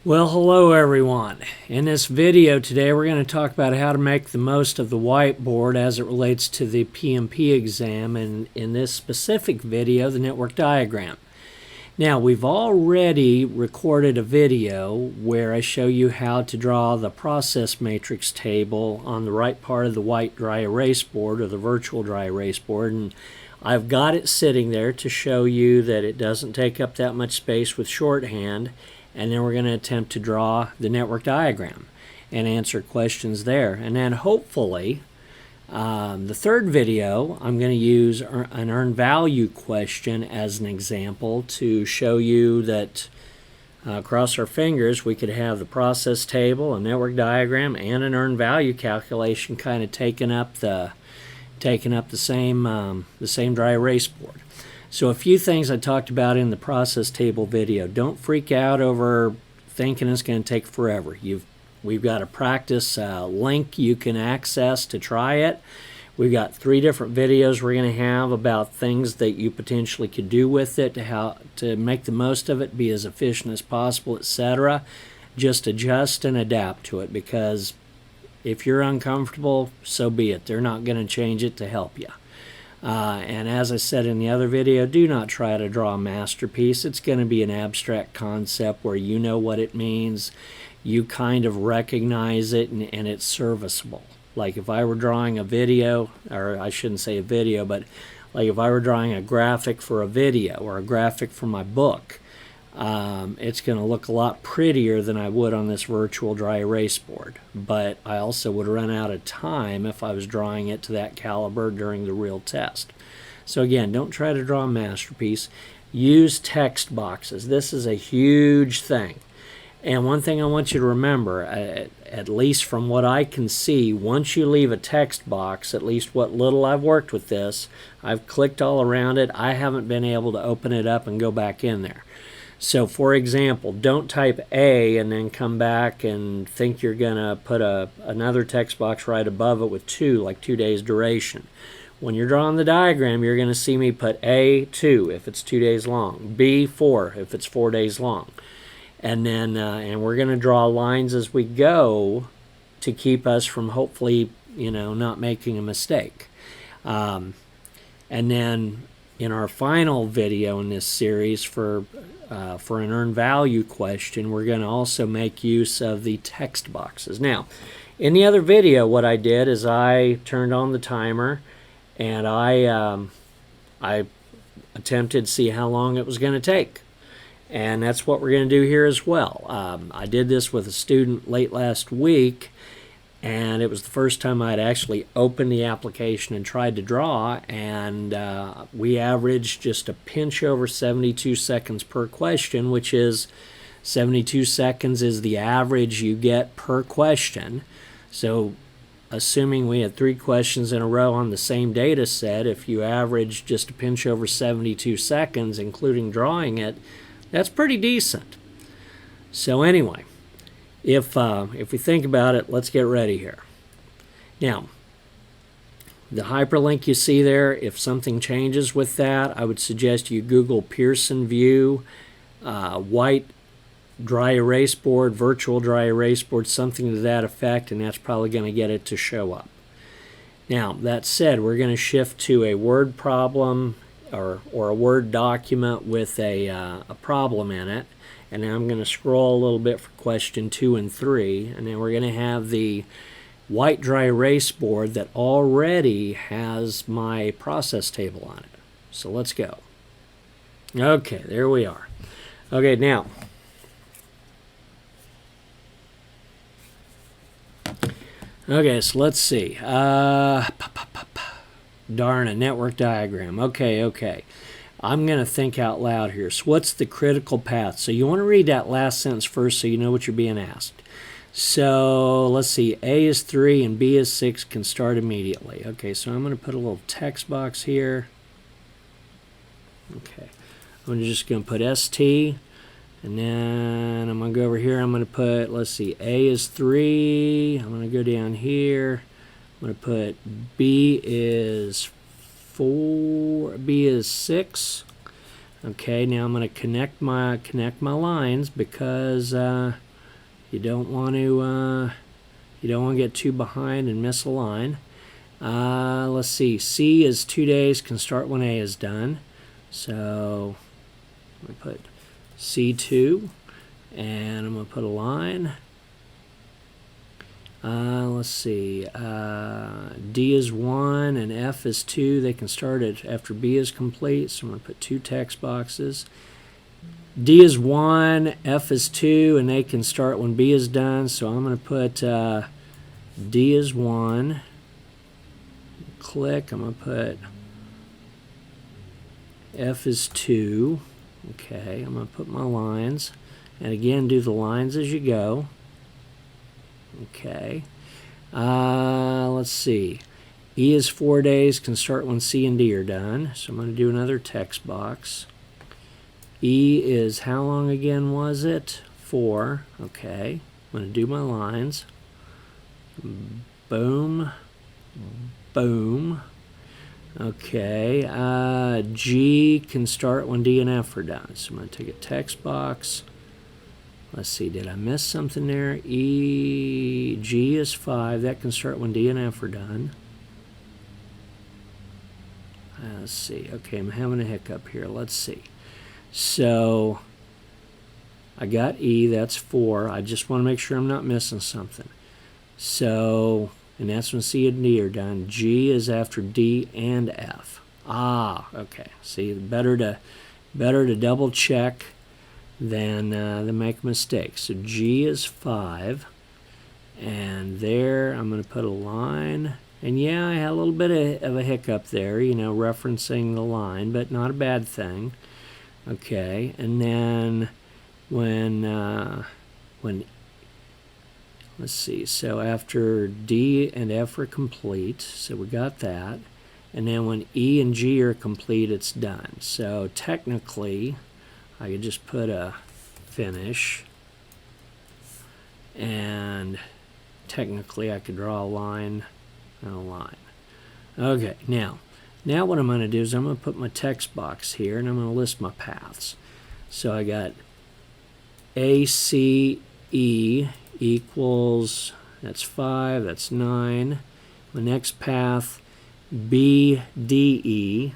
Well, hello everyone. In this video today we're going to talk about how to make the most of the whiteboard as it relates to the PMP exam, and in this specific video, the network diagram. Now, we've already recorded a video where I show you how to draw the process matrix table on the right part of the white dry erase board, or the virtual dry erase board, and I've got it sitting there to show you that it doesn't take up that much space with shorthand. And then we're going to attempt to draw the network diagram and answer questions there. And then hopefully, the third video, I'm going to use an earned value question as an example to show you that, cross our fingers, we could have the process table, a network diagram, and an earned value calculation kind of taking up the same dry erase board. So a few things I talked about in the process table video. Don't freak out over thinking it's going to take forever. We've got a practice link you can access to try it. We've got 3 different videos we're going to have about things that you potentially could do with it to make the most of it, be as efficient as possible, etc. Just adjust and adapt to it, because if you're uncomfortable, so be it. They're not going to change it to help you. And as I said in the other video, do not try to draw a masterpiece. It's going to be an abstract concept where you know what it means. You kind of recognize it, and it's serviceable. Like if I were drawing a video, or I shouldn't say a video, but like if I were drawing a graphic for a video or a graphic for my book, it's going to look a lot prettier than I would on this virtual dry erase board. But I also would run out of time if I was drawing it to that caliber during the real test. So again, don't try to draw a masterpiece. Use text boxes. This is a huge thing. And one thing I want you to remember, at least from what I can see, once you leave a text box, at least what little I've worked with this, I've clicked all around it. I haven't been able to open it up and go back in there. So, for example, don't type A and then come back and think you're going to put another text box right above it with 2, like 2 days duration. When you're drawing the diagram, you're going to see me put A, 2 if it's 2 days long, B, 4 if it's 4 days long. And then and we're going to draw lines as we go to keep us from hopefully, not making a mistake. And then in our final video in this series for an earned value question, we're going to also make use of the text boxes. Now, in the other video, what I did is I turned on the timer and I attempted to see how long it was going to take. And that's what we're going to do here as well. I did this with a student late last week, and it was the first time I'd actually opened the application and tried to draw, and we averaged just a pinch over 72 seconds per question, which is 72 seconds is the average you get per question. So assuming we had 3 questions in a row on the same data set, if you average just a pinch over 72 seconds, including drawing it, that's pretty decent. So anyway, if we think about it, let's get ready here. Now, the hyperlink you see there, if something changes with that, I would suggest you Google Pearson VUE, white dry erase board, virtual dry erase board, something to that effect, and that's probably going to get it to show up. Now, that said, we're going to shift to a Word problem or a Word document with a problem in it. And then I'm going to scroll a little bit for question 2 and 3, and then we're going to have the white dry erase board that already has my process table on it. So let's go. Okay, there we are. Okay, now, okay, so let's see. Darn, a network diagram. Okay. I'm going to think out loud here. So what's the critical path? So you want to read that last sentence first so you know what you're being asked. So let's see. A is 3 and B is 6 can start immediately. Okay, so I'm going to put a little text box here. Okay. I'm just going to put ST. And then I'm going to go over here. I'm going to put, let's see, A is 3. I'm going to go down here. I'm going to put B is 4, B is 6. Okay, now I'm going to connect my lines because You don't want to get too behind and miss a line. Let's see. C is 2 days, can start when A is done. So I'm going to put C2, and I'm going to put a line. Let's see. D is 1 and F is 2. They can start it after B is complete. So I'm going to put 2 text boxes. D is 1, F is 2, and they can start when B is done. So I'm going to put D is 1. Click. I'm going to put F is 2. Okay, I'm going to put my lines. And again, do the lines as you go. Okay. Let's see. E is 4 days, can start when C and D are done. So I'm going to do another text box. E is how long again was it? 4. Okay. I'm going to do my lines. Boom. Boom. Okay. G can start when D and F are done. So I'm going to take a text box. Let's see, did I miss something there? G is 5. That can start when D and F are done. Let's see. Okay, I'm having a hiccup here. Let's see. So I got E. That's 4. I just want to make sure I'm not missing something. So, and that's when C and D are done. G is after D and F. Okay. See, better to double check than make a mistake. So G is 5, and there I'm going to put a line. And yeah, I had a little bit of a hiccup there, referencing the line, but not a bad thing. Okay, and then when let's see, so after D and F are complete, so we got that, and then when E and G are complete, it's done. So technically, I could just put a finish, and technically I could draw a line and a line. Okay, now what I'm going to do is I'm going to put my text box here, and I'm going to list my paths. So I got ACE equals, that's 5, that's 9. My next path, BDE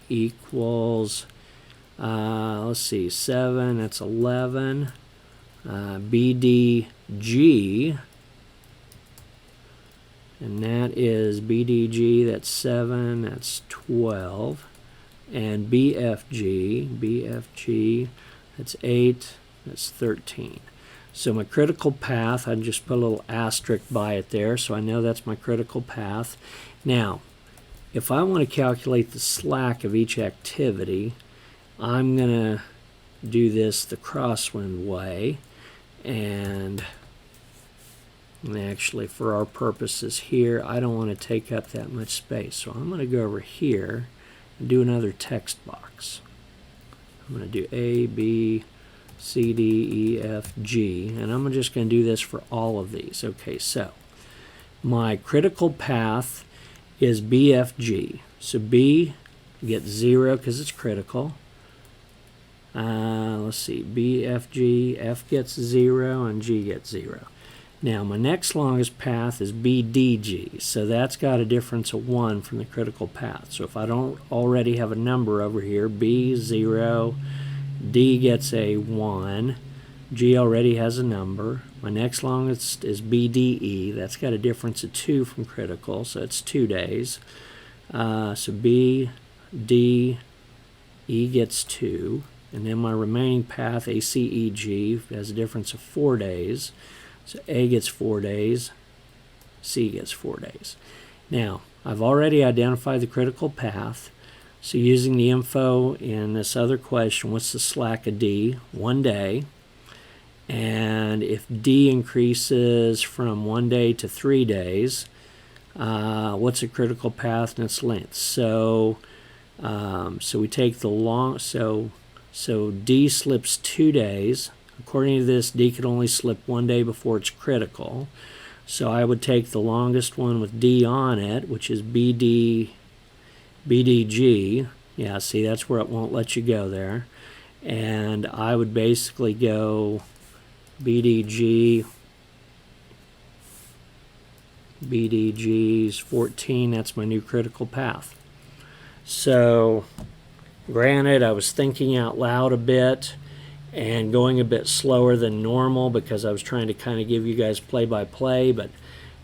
equals, let's see, 7, that's 11. BDG, and that is BDG, that's 7, that's 12. And BFG, that's 8, that's 13. So my critical path, I just put a little asterisk by it there, so I know that's my critical path. Now, if I want to calculate the slack of each activity, I'm going to do this the crosswind way. And actually, for our purposes here, I don't want to take up that much space. So I'm going to go over here and do another text box. I'm going to do A, B, C, D, E, F, G. And I'm just going to do this for all of these. Okay, so my critical path is BFG. So B gets 0 because it's critical. Let's see, B, F, G, F gets 0 and G gets 0. Now my next longest path is BDG, so that's got a difference of 1 from the critical path. So if I don't already have a number over here, B 0, D gets a 1, G already has a number. My next longest is BDE, that's got a difference of 2 from critical, so it's 2 days. So B, D, E gets 2. And then my remaining path, ACEG, has a difference of 4 days. So A gets 4 days, C gets 4 days. Now, I've already identified the critical path. So using the info in this other question, what's the slack of D? 1 day. And if D increases from 1 day to 3 days, what's a critical path and its length? So we take the long, so D slips 2 days. According to this, D could only slip 1 day before it's critical. So I would take the longest one with D on it, which is BDG. Yeah, see, that's where it won't let you go there. And I would basically go BDG's 14, that's my new critical path. So granted, I was thinking out loud a bit and going a bit slower than normal because I was trying to kind of give you guys play-by-play, but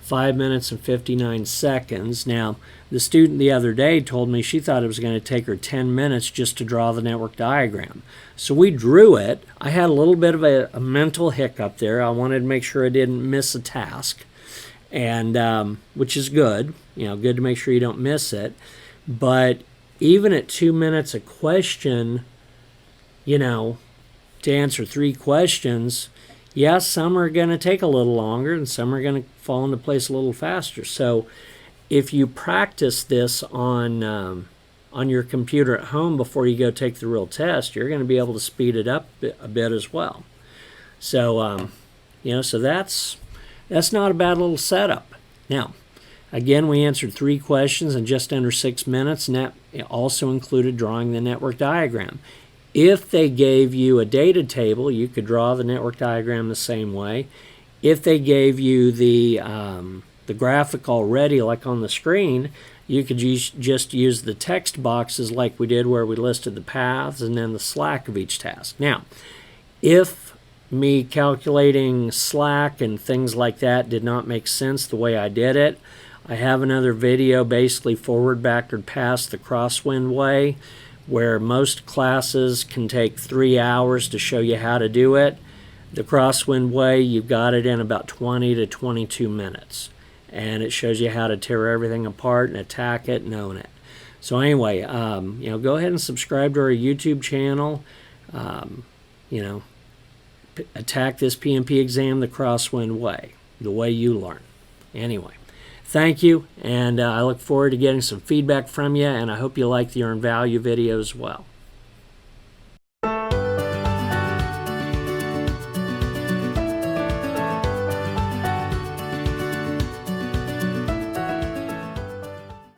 5 minutes and 59 seconds. Now, the student the other day told me she thought it was going to take her 10 minutes just to draw the network diagram. So we drew it. I had a little bit of a mental hiccup there. I wanted to make sure I didn't miss a task, and which is good. You know, good to make sure you don't miss it. But even at 2 minutes a question, you know, to answer 3 questions, yes, some are going to take a little longer and some are going to fall into place a little faster. So if you practice this on your computer at home before you go take the real test, you're going to be able to speed it up a bit as well. So, you know, so that's not a bad little setup. Now, again, we answered 3 questions in just under 6 minutes, and that also included drawing the network diagram. If they gave you a data table, you could draw the network diagram the same way. If they gave you the graphic already, like on the screen, you could just use the text boxes like we did where we listed the paths and then the slack of each task. Now, if me calculating slack and things like that did not make sense the way I did it, I have another video basically forward, backward, past the crosswind way, where most classes can take 3 hours to show you how to do it. The crosswind way, you've got it in about 20 to 22 minutes. And it shows you how to tear everything apart and attack it and own it. So anyway, you know, go ahead and subscribe to our YouTube channel. You know, attack this PMP exam the crosswind way, the way you learn. Anyway, thank you, and I look forward to getting some feedback from you, and I hope you like the Earn Value video as well.